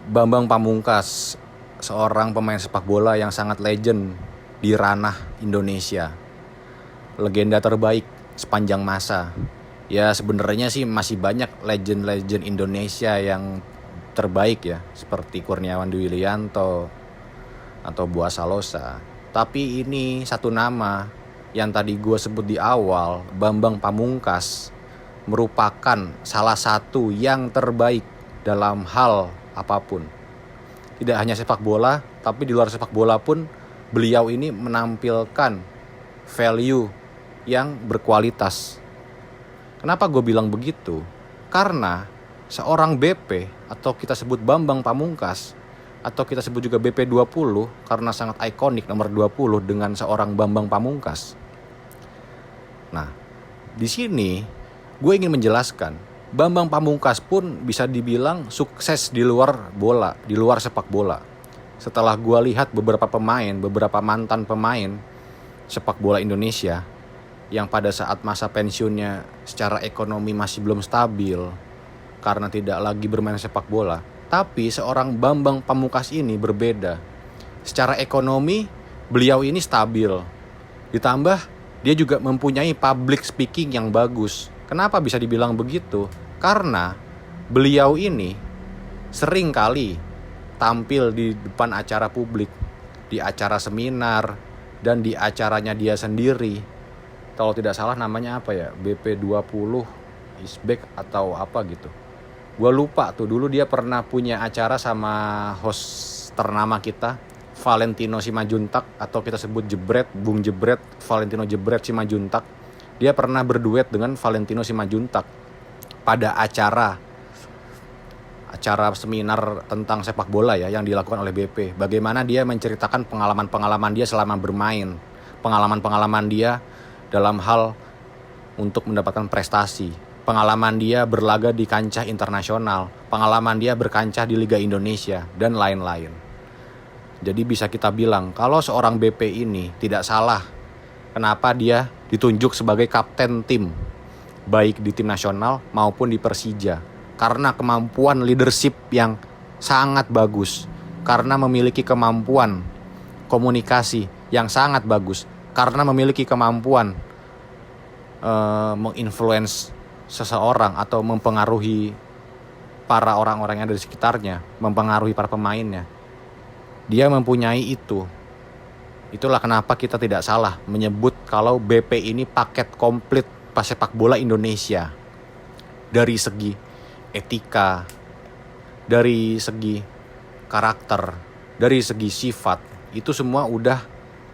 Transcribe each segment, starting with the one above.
Bambang Pamungkas, seorang pemain sepak bola yang sangat legend di ranah Indonesia. Legenda terbaik sepanjang masa. Ya sebenarnya sih masih banyak legend-legend Indonesia yang terbaik ya, seperti Kurniawan Dwi Wilianto atau Buas Salosa. Tapi ini satu nama yang tadi gue sebut di awal, Bambang Pamungkas, merupakan salah satu yang terbaik dalam hal apapun. Tidak hanya sepak bola, tapi di luar sepak bola pun beliau ini menampilkan value yang berkualitas. Kenapa gue bilang begitu? Karena seorang BP atau kita sebut Bambang Pamungkas atau kita sebut juga BP20 karena sangat ikonik nomor 20 dengan seorang Bambang Pamungkas. Nah, di sini gue ingin menjelaskan Bambang Pamungkas pun bisa dibilang sukses di luar bola, di luar sepak bola. Setelah gue lihat beberapa mantan pemain sepak bola Indonesia yang pada saat masa pensiunnya secara ekonomi masih belum stabil karena tidak lagi bermain sepak bola. Tapi seorang Bambang Pamungkas ini berbeda. Secara ekonomi beliau ini stabil. Ditambah dia juga mempunyai public speaking yang bagus. Kenapa bisa dibilang begitu? Karena beliau ini sering kali tampil di depan acara publik, di acara seminar, dan di acaranya dia sendiri. Kalau tidak salah namanya apa ya, BP20 Isbek atau apa gitu. Gue lupa tuh, dulu dia pernah punya acara sama host ternama kita, Valentino Simajuntak, atau kita sebut Jebret, Bung Jebret, Valentino Jebret Simajuntak. Dia pernah berduet dengan Valentino Simajuntak pada acara seminar tentang sepak bola ya yang dilakukan oleh BP. Bagaimana dia menceritakan pengalaman-pengalaman dia selama bermain, pengalaman-pengalaman dia dalam hal untuk mendapatkan prestasi, pengalaman dia berlaga di kancah internasional, pengalaman dia berkancah di Liga Indonesia, dan lain-lain. Jadi bisa kita bilang kalau seorang BP ini tidak salah kenapa dia ditunjuk sebagai kapten tim, baik di tim nasional maupun di Persija. Karena kemampuan leadership yang sangat bagus, karena memiliki kemampuan komunikasi yang sangat bagus, karena memiliki kemampuan menginfluence seseorang atau mempengaruhi para orang-orang yang ada di sekitarnya, mempengaruhi para pemainnya. Dia mempunyai itu. Itulah kenapa kita tidak salah menyebut kalau BP ini paket komplit sepak bola Indonesia. Dari segi etika, dari segi karakter, dari segi sifat, itu semua udah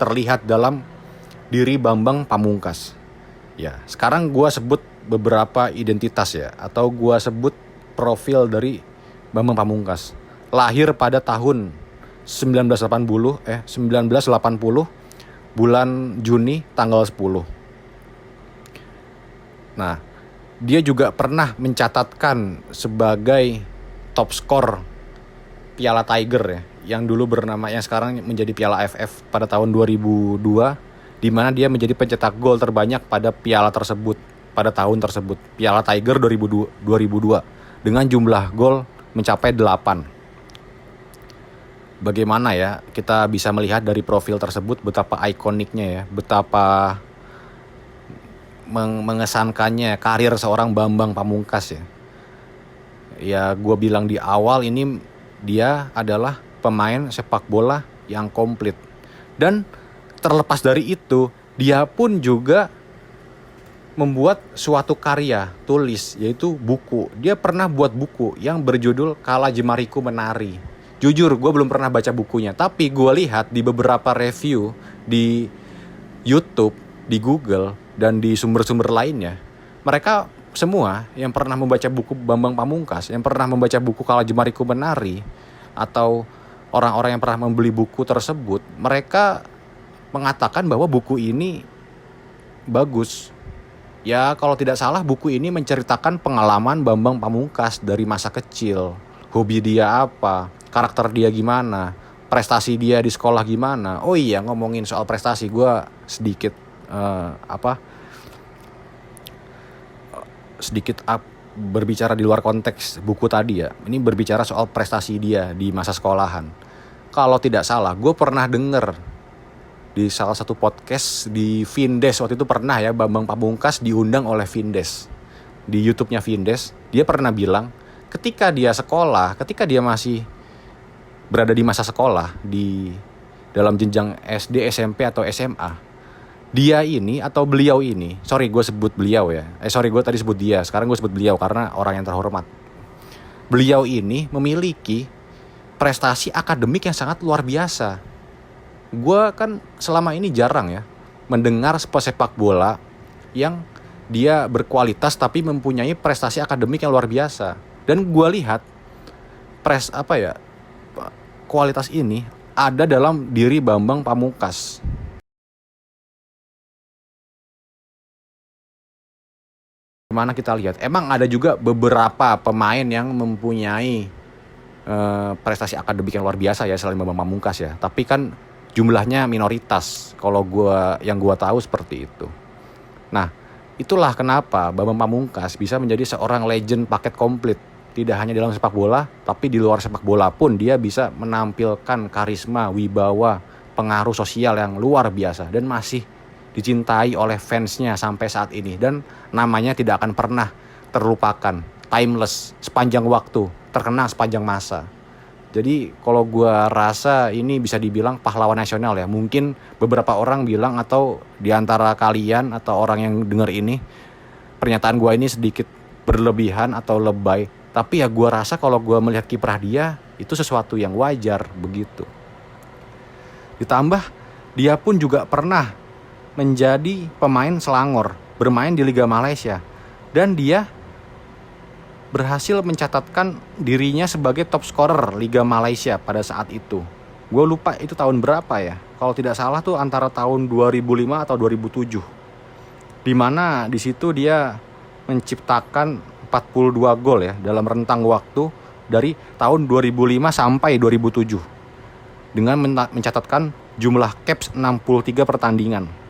terlihat dalam diri Bambang Pamungkas. Ya, sekarang gue sebut beberapa identitas ya, atau gue sebut profil dari Bambang Pamungkas. Lahir pada tahun 1980 bulan Juni tanggal 10. Nah, dia juga pernah mencatatkan sebagai top skor Piala Tiger ya, yang dulu bernama, yang sekarang menjadi Piala AFF pada tahun 2002, di mana dia menjadi pencetak gol terbanyak pada piala tersebut pada tahun tersebut, Piala Tiger 2002 dengan jumlah gol mencapai 8. Bagaimana ya kita bisa melihat dari profil tersebut betapa ikoniknya ya, betapa mengesankannya karir seorang Bambang Pamungkas ya. Ya gue bilang di awal ini dia adalah pemain sepak bola yang komplit. Dan terlepas dari itu, dia pun juga membuat suatu karya tulis, yaitu buku. Dia pernah buat buku yang berjudul Kala Jemariku Menari. Jujur, gue belum pernah baca bukunya, tapi gue lihat di beberapa review di YouTube, di Google, dan di sumber-sumber lainnya, mereka semua yang pernah membaca buku Bambang Pamungkas, yang pernah membaca buku Kala Jemariku Menari, atau orang-orang yang pernah membeli buku tersebut, mereka mengatakan bahwa buku ini bagus. Ya kalau tidak salah buku ini menceritakan pengalaman Bambang Pamungkas dari masa kecil. Hobi dia apa, karakter dia gimana, prestasi dia di sekolah gimana. Oh iya, ngomongin soal prestasi, gue sedikit berbicara di luar konteks buku tadi ya. Ini berbicara soal prestasi dia di masa sekolahan. Kalau tidak salah, gue pernah denger di salah satu podcast di Vindes. Waktu itu pernah ya, Bambang Pamungkas diundang oleh Vindes. Di YouTube-nya Vindes, dia pernah bilang ketika dia sekolah, ketika dia masih berada di masa sekolah, di dalam jenjang SD, SMP, atau SMA, dia ini atau beliau ini, sorry gue sebut beliau ya, gue tadi sebut dia, sekarang gue sebut beliau karena orang yang terhormat. Beliau ini memiliki prestasi akademik yang sangat luar biasa. Gue kan selama ini jarang ya mendengar pesepak bola yang dia berkualitas tapi mempunyai prestasi akademik yang luar biasa. Dan gue lihat kualitas ini ada dalam diri Bambang Pamungkas. Mana kita lihat, emang ada juga beberapa pemain yang mempunyai prestasi akademik yang luar biasa ya selain Bambang Pamungkas ya. Tapi kan jumlahnya minoritas. Kalau yang gua tahu seperti itu. Nah, itulah kenapa Bambang Pamungkas bisa menjadi seorang legend paket komplit. Tidak hanya dalam sepak bola, tapi di luar sepak bola pun dia bisa menampilkan karisma, wibawa, pengaruh sosial yang luar biasa dan masih dicintai oleh fansnya sampai saat ini, dan namanya tidak akan pernah terlupakan, timeless, sepanjang waktu, terkenang sepanjang masa. Jadi kalau gue rasa ini bisa dibilang pahlawan nasional ya. Mungkin beberapa orang bilang, atau diantara kalian atau orang yang dengar ini, pernyataan gue ini sedikit berlebihan atau lebay, tapi ya gue rasa kalau gue melihat kiprah dia itu sesuatu yang wajar begitu. Ditambah dia pun juga pernah menjadi pemain Selangor, bermain di Liga Malaysia, dan dia berhasil mencatatkan dirinya sebagai top scorer Liga Malaysia pada saat itu. Gue lupa itu tahun berapa ya, kalau tidak salah tuh antara tahun 2005 atau 2007, dimana di situ dia menciptakan 42 gol ya dalam rentang waktu dari tahun 2005 sampai 2007 dengan mencatatkan jumlah caps 63 pertandingan.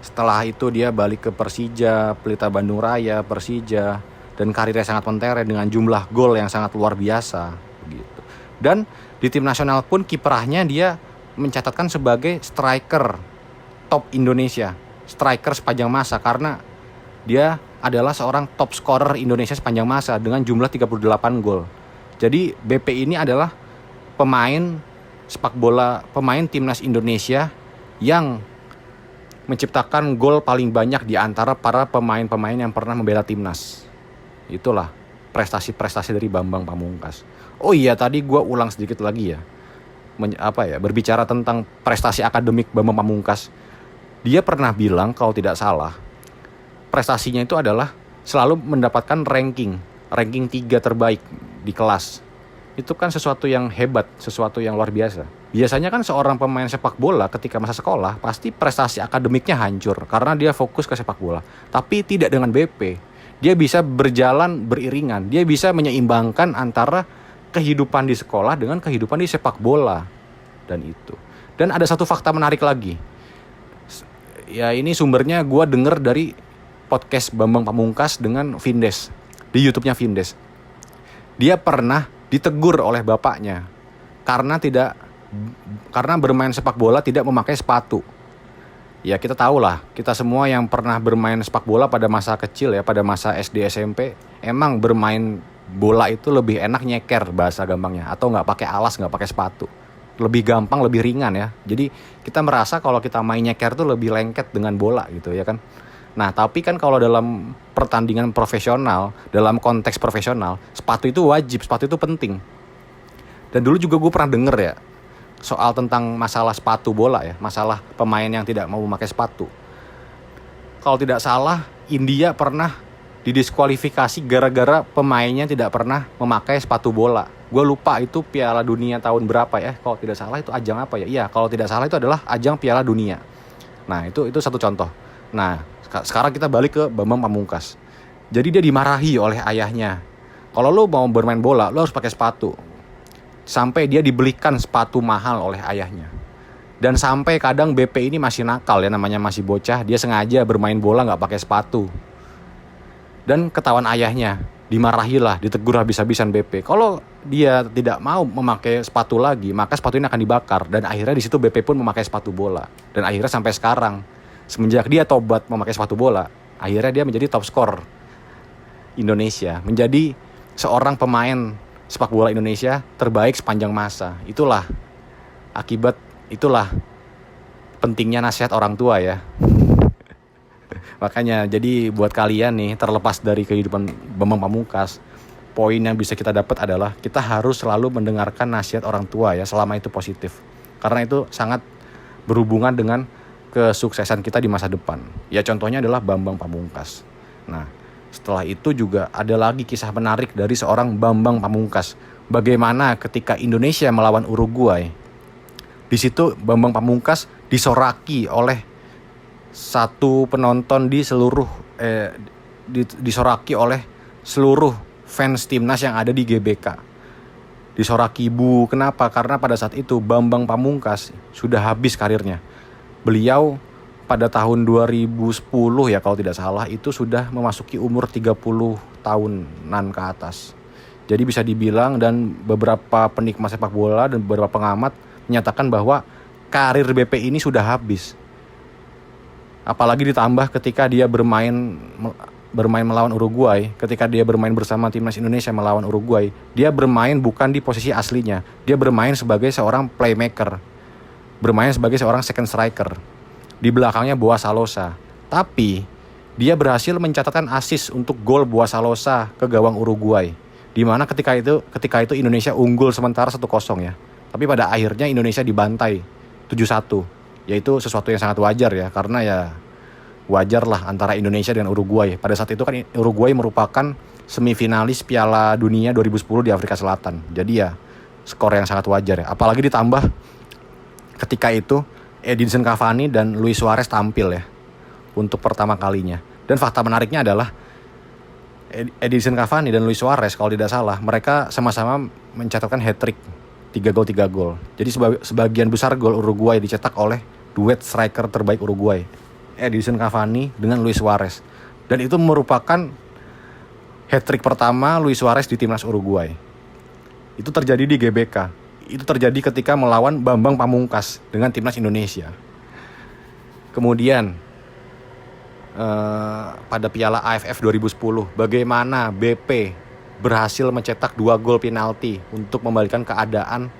Setelah itu dia balik ke Persija, Pelita Bandung Raya, Persija, dan karirnya sangat mentereng dengan jumlah gol yang sangat luar biasa begitu. Dan di tim nasional pun kiprahnya dia mencatatkan sebagai striker top Indonesia, striker sepanjang masa, karena dia adalah seorang top scorer Indonesia sepanjang masa dengan jumlah 38 gol. Jadi BP ini adalah pemain sepak bola, pemain timnas Indonesia yang menciptakan gol paling banyak di antara para pemain-pemain yang pernah membela timnas. Itulah prestasi-prestasi dari Bambang Pamungkas. Oh iya, tadi gue ulang sedikit lagi ya. Berbicara tentang prestasi akademik Bambang Pamungkas. Dia pernah bilang kalau tidak salah, prestasinya itu adalah selalu mendapatkan ranking 3 terbaik di kelas. Itu kan sesuatu yang hebat, sesuatu yang luar biasa. Biasanya kan seorang pemain sepak bola ketika masa sekolah pasti prestasi akademiknya hancur karena dia fokus ke sepak bola. Tapi tidak dengan BP. Dia bisa berjalan beriringan. Dia bisa menyeimbangkan antara kehidupan di sekolah dengan kehidupan di sepak bola. Dan itu. Dan ada satu fakta menarik lagi. Ya ini sumbernya gue denger dari podcast Bambang Pamungkas dengan Vindes. Di YouTube-nya Vindes. Dia pernah ditegur oleh bapaknya karena bermain sepak bola tidak memakai sepatu. Ya kita tahu lah, kita semua yang pernah bermain sepak bola pada masa kecil ya, pada masa SD SMP, emang bermain bola itu lebih enak nyeker bahasa gampangnya, atau nggak pakai alas, nggak pakai sepatu, lebih gampang, lebih ringan ya. Jadi kita merasa kalau kita main nyeker tuh lebih lengket dengan bola gitu ya kan. Nah tapi kan kalau dalam pertandingan profesional, dalam konteks profesional, sepatu itu wajib, sepatu itu penting. Dan dulu juga gue pernah denger ya soal tentang masalah sepatu bola ya, masalah pemain yang tidak mau memakai sepatu. Kalau tidak salah, India pernah didiskualifikasi gara-gara pemainnya tidak pernah memakai sepatu bola. Gue lupa itu Piala Dunia tahun berapa ya, kalau tidak salah itu ajang apa ya. Iya, kalau tidak salah itu adalah ajang Piala Dunia. Nah itu satu contoh. Nah sekarang kita balik ke Bambang Pamungkas. Jadi dia dimarahi oleh ayahnya. Kalau lo mau bermain bola, lo harus pakai sepatu. Sampai dia dibelikan sepatu mahal oleh ayahnya. Dan sampai kadang BP ini masih nakal ya, namanya masih bocah, dia sengaja bermain bola gak pakai sepatu. Dan ketahuan ayahnya, dimarahilah, ditegur habis-habisan BP. Kalau dia tidak mau memakai sepatu lagi, maka sepatu ini akan dibakar. Dan akhirnya di situ BP pun memakai sepatu bola. Dan akhirnya sampai sekarang, semenjak dia tobat memakai sepatu bola, akhirnya dia menjadi top skor Indonesia, menjadi seorang pemain sepak bola Indonesia terbaik sepanjang masa. Itulah pentingnya nasihat orang tua ya. Makanya jadi buat kalian nih, terlepas dari kehidupan Bambang Pamungkas, poin yang bisa kita dapat adalah kita harus selalu mendengarkan nasihat orang tua ya, selama itu positif. Karena itu sangat berhubungan dengan kesuksesan kita di masa depan. Ya contohnya adalah Bambang Pamungkas. Nah, setelah itu juga ada lagi kisah menarik dari seorang Bambang Pamungkas. Bagaimana ketika Indonesia melawan Uruguay, di situ Bambang Pamungkas disoraki oleh satu penonton disoraki oleh seluruh fans timnas yang ada di GBK. Disoraki bu, kenapa? Karena pada saat itu Bambang Pamungkas sudah habis karirnya. Beliau pada tahun 2010 ya kalau tidak salah itu sudah memasuki umur 30 tahunan ke atas. Jadi bisa dibilang, dan beberapa penikmat sepak bola dan beberapa pengamat menyatakan bahwa karir BP ini sudah habis. Apalagi ditambah ketika dia bermain melawan Uruguay, ketika dia bermain bersama timnas Indonesia melawan Uruguay, dia bermain bukan di posisi aslinya. Dia bermain sebagai seorang playmaker, bermain sebagai seorang second striker. Di belakangnya Boas Salosa. Tapi dia berhasil mencatatkan assist untuk gol Boas Salosa ke gawang Uruguay. Di mana ketika itu Indonesia unggul sementara 1-0 ya. Tapi pada akhirnya Indonesia dibantai 7-1. Yaitu sesuatu yang sangat wajar ya, karena ya wajar lah antara Indonesia dengan Uruguay. Pada saat itu kan Uruguay merupakan semifinalis Piala Dunia 2010 di Afrika Selatan. Jadi ya skor yang sangat wajar ya. Apalagi ditambah ketika itu Edinson Cavani dan Luis Suarez tampil ya untuk pertama kalinya. Dan fakta menariknya adalah Edinson Cavani dan Luis Suarez kalau tidak salah, mereka sama-sama mencatatkan hat-trick, 3 gol. Jadi sebagian besar gol Uruguay dicetak oleh duet striker terbaik Uruguay, Edinson Cavani dengan Luis Suarez. Dan itu merupakan hat-trick pertama Luis Suarez di timnas Uruguay. Itu terjadi di GBK. Itu terjadi ketika melawan Bambang Pamungkas dengan timnas Indonesia. Kemudian pada Piala AFF 2010, bagaimana BP berhasil mencetak 2 gol penalti untuk membalikan keadaan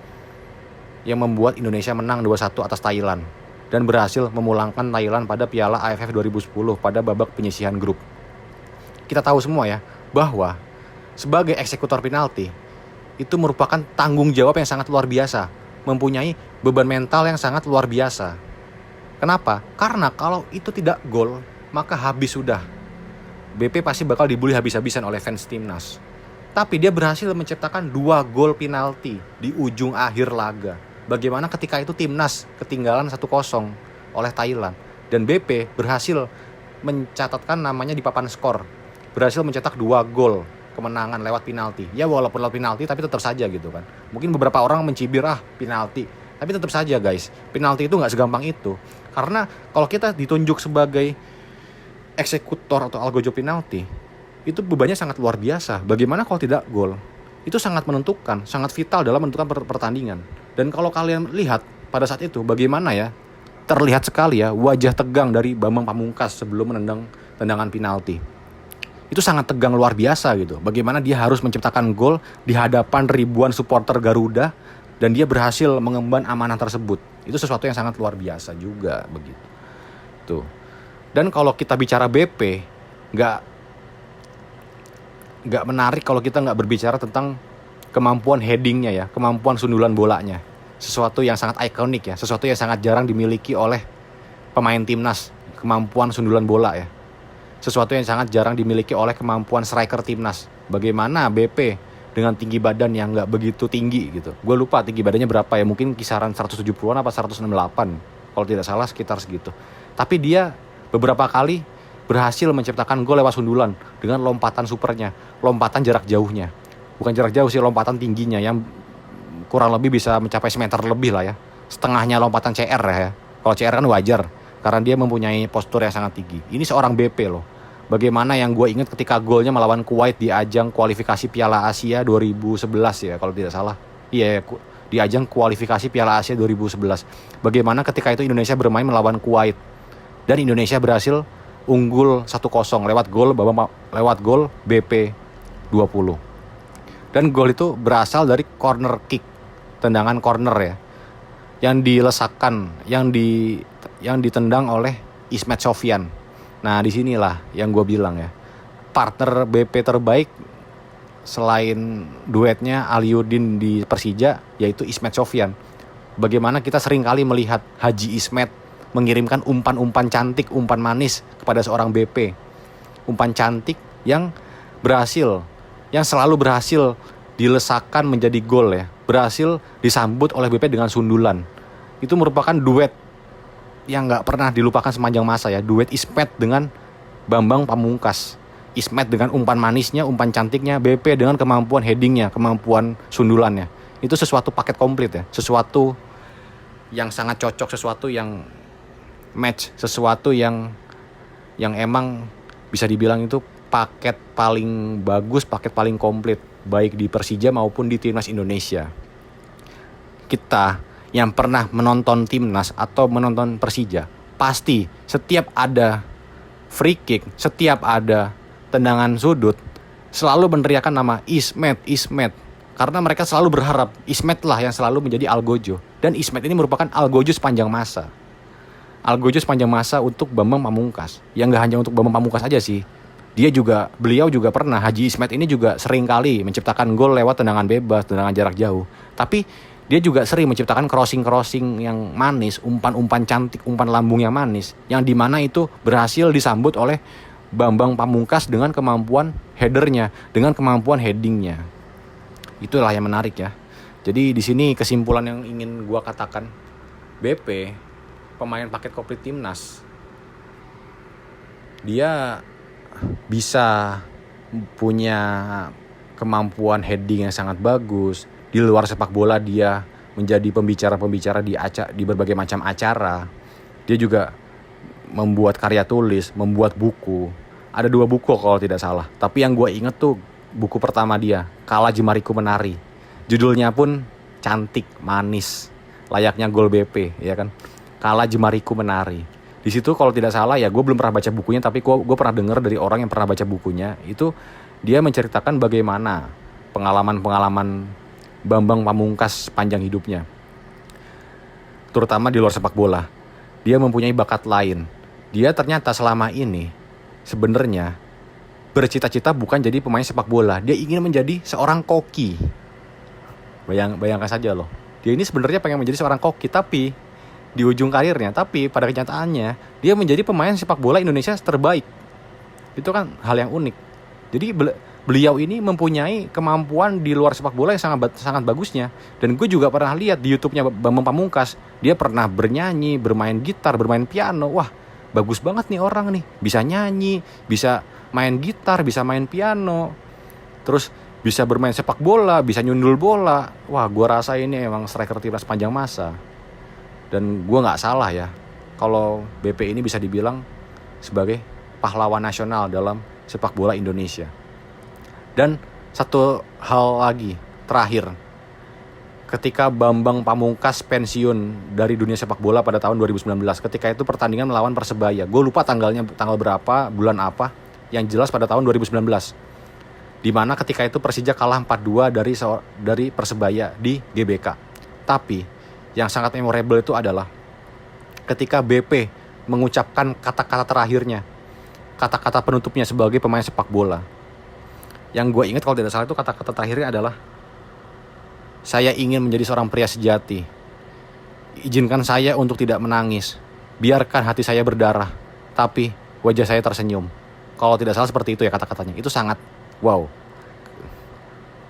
yang membuat Indonesia menang 2-1 atas Thailand, dan berhasil memulangkan Thailand pada Piala AFF 2010 pada babak penyisihan grup. Kita tahu semua ya, bahwa sebagai eksekutor penalti itu merupakan tanggung jawab yang sangat luar biasa, mempunyai beban mental yang sangat luar biasa. Kenapa? Karena kalau itu tidak gol, maka habis sudah. BP pasti bakal dibully habis-habisan oleh fans timnas. Tapi dia berhasil menciptakan 2 gol penalti di ujung akhir laga. Bagaimana ketika itu timnas ketinggalan 1-0 oleh Thailand, dan BP berhasil mencatatkan namanya di papan skor, berhasil mencetak 2 gol kemenangan lewat penalti. Ya walaupun lewat penalti tapi tetap saja gitu kan. Mungkin beberapa orang mencibir penalti, tapi tetap saja guys, penalti itu gak segampang itu. Karena kalau kita ditunjuk sebagai eksekutor atau algojo penalti, itu bebannya sangat luar biasa. Bagaimana kalau tidak gol? Itu sangat menentukan, sangat vital dalam menentukan pertandingan. Dan kalau kalian lihat pada saat itu bagaimana ya, terlihat sekali ya wajah tegang dari Bambang Pamungkas sebelum menendang tendangan penalti. Itu sangat tegang luar biasa gitu. Bagaimana dia harus menciptakan gol di hadapan ribuan supporter Garuda, dan dia berhasil mengemban amanah tersebut. Itu sesuatu yang sangat luar biasa juga begitu. Tuh. Dan kalau kita bicara BP, nggak menarik kalau kita nggak berbicara tentang kemampuan headingnya ya, kemampuan sundulan bolanya. Sesuatu yang sangat ikonik ya, sesuatu yang sangat jarang dimiliki oleh pemain timnas, kemampuan sundulan bola ya. Sesuatu yang sangat jarang dimiliki oleh kemampuan striker timnas. Bagaimana BP dengan tinggi badan yang nggak begitu tinggi gitu. Gue lupa tinggi badannya berapa ya, mungkin kisaran 170-an apa 168. Kalau tidak salah sekitar segitu. Tapi dia beberapa kali berhasil menciptakan gol lewat sundulan dengan lompatan supernya, lompatan jarak jauhnya. Bukan jarak jauh sih, lompatan tingginya yang kurang lebih bisa mencapai semeter lebih lah ya. Setengahnya lompatan CR ya. Kalau CR kan wajar karena dia mempunyai postur yang sangat tinggi. Ini seorang BP loh. Bagaimana yang gue ingat ketika golnya melawan Kuwait di ajang kualifikasi Piala Asia 2011 ya kalau tidak salah. Iya, di ajang kualifikasi Piala Asia 2011. Bagaimana ketika itu Indonesia bermain melawan Kuwait dan Indonesia berhasil unggul 1-0 lewat gol BP 20. Dan gol itu berasal dari corner kick, tendangan corner ya, yang dilesakkan, yang ditendang oleh Ismet Sofyan. Nah disinilah yang gue bilang ya, partner BP terbaik selain duetnya Aliuddin di Persija yaitu Ismet Sofyan. Bagaimana kita sering kali melihat Haji Ismet mengirimkan umpan-umpan cantik, umpan manis kepada seorang BP. Umpan cantik yang selalu berhasil dilesakkan menjadi gol ya. Berhasil disambut oleh BP dengan sundulan. Itu merupakan duet yang gak pernah dilupakan sepanjang masa ya. Duet Ismet dengan Bambang Pamungkas. Ismet dengan umpan manisnya, umpan cantiknya, BP dengan kemampuan headingnya, kemampuan sundulannya. Itu sesuatu paket komplit ya. Sesuatu yang sangat cocok, sesuatu yang match, sesuatu yang emang bisa dibilang itu paket paling bagus, paket paling komplit baik di Persija maupun di Timnas Indonesia. Kita yang pernah menonton Timnas atau menonton Persija, pasti setiap ada free kick, setiap ada tendangan sudut, selalu meneriakan nama Ismet. Karena mereka selalu berharap Ismet lah yang selalu menjadi algojo. Dan Ismet ini merupakan algojo sepanjang masa. Algojo sepanjang masa untuk Bambang Pamungkas. Yang gak hanya untuk Bambang Pamungkas aja sih. Beliau juga pernah, Haji Ismet ini juga sering kali menciptakan gol lewat tendangan bebas, tendangan jarak jauh. Tapi dia juga sering menciptakan crossing yang manis, umpan-umpan cantik, umpan lambung yang manis. Yang dimana itu berhasil disambut oleh Bambang Pamungkas dengan kemampuan headernya, dengan kemampuan headingnya. Itulah yang menarik ya. Jadi di sini kesimpulan yang ingin gua katakan, BP, pemain paket komplit Timnas, dia bisa punya kemampuan heading yang sangat bagus. Di luar sepak bola dia menjadi pembicara di berbagai macam acara. Dia juga membuat karya tulis, membuat buku. Ada 2 buku kalau tidak salah. Tapi yang gue inget tuh buku pertama dia, Kala Jemariku Menari. Judulnya pun cantik, manis, layaknya gol BP, ya kan? Kala Jemariku Menari. Di situ kalau tidak salah ya, gue belum pernah baca bukunya, tapi gue pernah dengar dari orang yang pernah baca bukunya. Itu dia menceritakan bagaimana pengalaman Bambang Pamungkas panjang hidupnya, terutama di luar sepak bola. Dia mempunyai bakat lain. Dia ternyata selama ini sebenarnya bercita-cita bukan jadi pemain sepak bola. Dia ingin menjadi seorang koki. Bayangkan saja loh. Dia ini sebenarnya pengen menjadi seorang koki, tapi di ujung karirnya, tapi pada kenyataannya dia menjadi pemain sepak bola Indonesia terbaik. Itu kan hal yang unik. Jadi beliau ini mempunyai kemampuan di luar sepak bola yang sangat bagusnya. Dan gue juga pernah lihat di YouTube-nya Bambang Pamungkas, dia pernah bernyanyi, bermain gitar, bermain piano. Wah, bagus banget nih orang nih. Bisa nyanyi, bisa main gitar, bisa main piano. Terus bisa bermain sepak bola, bisa nyundul bola. Wah, gue rasa ini emang striker Timnas sepanjang masa. Dan gue gak salah ya kalau BP ini bisa dibilang sebagai pahlawan nasional dalam sepak bola Indonesia. Dan satu hal lagi, terakhir, ketika Bambang Pamungkas pensiun dari dunia sepak bola pada tahun 2019, ketika itu pertandingan melawan Persebaya. Gue lupa tanggal berapa, bulan apa, yang jelas pada tahun 2019. Dimana ketika itu Persija kalah 4-2 dari Persebaya di GBK. Tapi yang sangat memorable itu adalah ketika BP mengucapkan kata-kata terakhirnya, kata-kata penutupnya sebagai pemain sepak bola. Yang gue ingat kalau tidak salah itu kata-kata terakhirnya adalah, saya ingin menjadi seorang pria sejati. Izinkan saya untuk tidak menangis. Biarkan hati saya berdarah, tapi wajah saya tersenyum. Kalau tidak salah seperti itu ya kata-katanya. Itu sangat wow.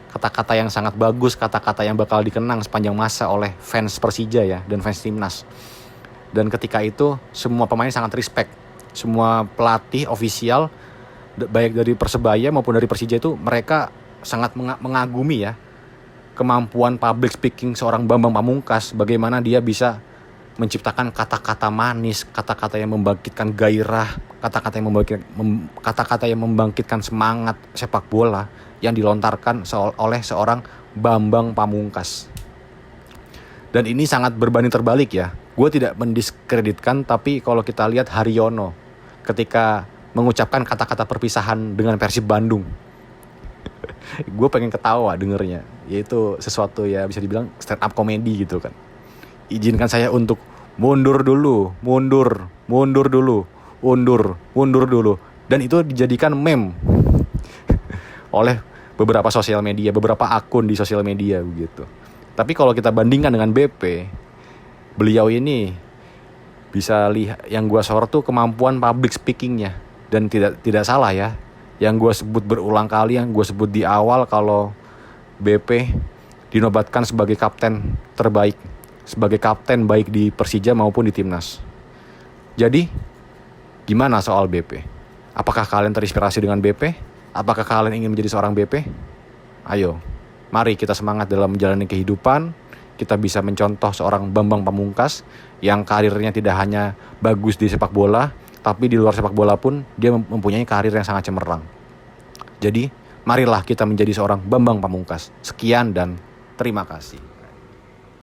Kata-kata yang sangat bagus, kata-kata yang bakal dikenang sepanjang masa oleh fans Persija ya, dan fans Timnas. Dan ketika itu semua pemain sangat respect. Semua pelatih ofisial baik dari Persebaya maupun dari Persija itu mereka sangat mengagumi ya kemampuan public speaking seorang Bambang Pamungkas, bagaimana dia bisa menciptakan kata-kata manis, kata-kata yang membangkitkan gairah, kata-kata yang membangkitkan semangat sepak bola yang dilontarkan oleh seorang Bambang Pamungkas. Dan ini sangat berbanding terbalik ya. Gue tidak mendiskreditkan, tapi kalau kita lihat Haryono ketika mengucapkan kata-kata perpisahan dengan Persib Bandung, gue pengen ketawa dengernya. Yaitu sesuatu ya bisa dibilang stand up comedy gitu kan. Izinkan saya untuk mundur dulu. Dan itu dijadikan meme oleh beberapa sosial media, beberapa akun di sosial media begitu. Tapi kalau kita bandingkan dengan BP, beliau ini bisa lihat, yang gue sorot tuh kemampuan public speakingnya. Dan tidak salah ya, yang gue sebut berulang kali, yang gue sebut di awal, kalau BP dinobatkan sebagai kapten terbaik, sebagai kapten baik di Persija maupun di Timnas. Jadi gimana soal BP? Apakah kalian terinspirasi dengan BP? Apakah kalian ingin menjadi seorang BP? Ayo, mari kita semangat dalam menjalani kehidupan. Kita bisa mencontoh seorang Bambang Pamungkas yang karirnya tidak hanya bagus di sepak bola, tapi di luar sepak bola pun dia mempunyai karir yang sangat cemerlang. Jadi marilah kita menjadi seorang Bambang Pamungkas. Sekian dan terima kasih.